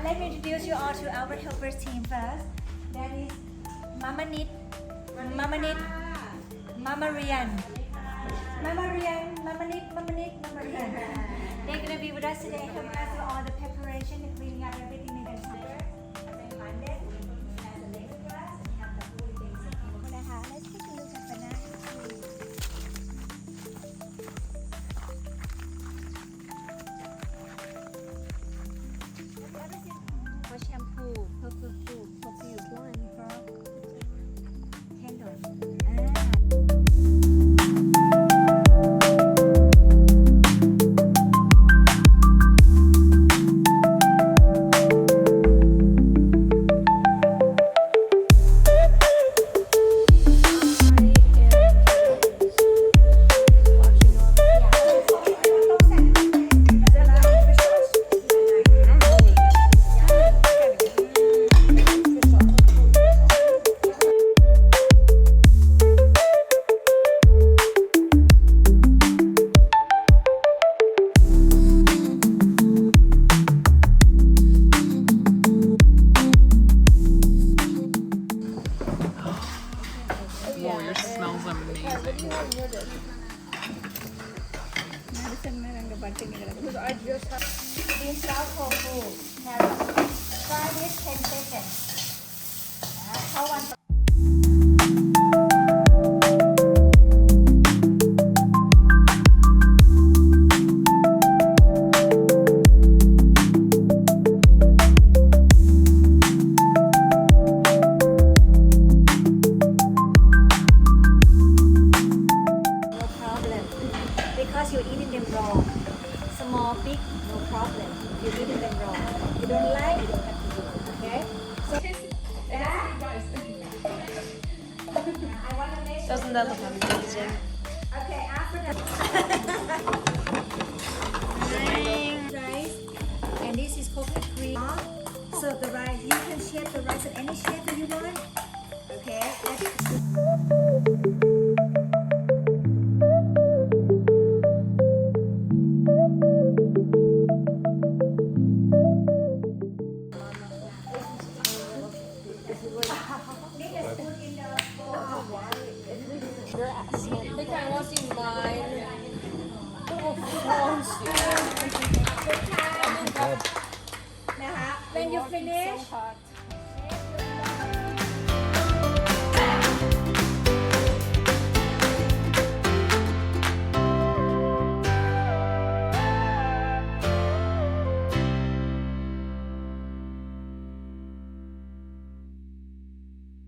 let me introduce you all to our helpers team first. That is Mama Nit, Mama Nit, Mama Rian, Mama Rian, Mama Nit, Mama Nit, Mama Rian. They're gonna be with us today, helping us with all the preparation, the cleaning up everything in the tupper. As I minded, as a laser glass, and have the whole basic. Let's take a look at banana. For shampoo, for perfume, for one, for candle. Whoa, yours smells amazing. Bean sprout tofu, carrot. Fry this 10 seconds. เข้าวัน No problem. Because you're eating them raw. Small, big, no problem. You're eating them raw. You don't like, you don't have to do. Okay? So, I want to make Doesn't that look amazing? Okay, after that. Rice. And this is coconut cream. So the rice, you can shape the rice in any shape that you want. Okay? Your ass. I think I want to see mine. Oh, When you finish,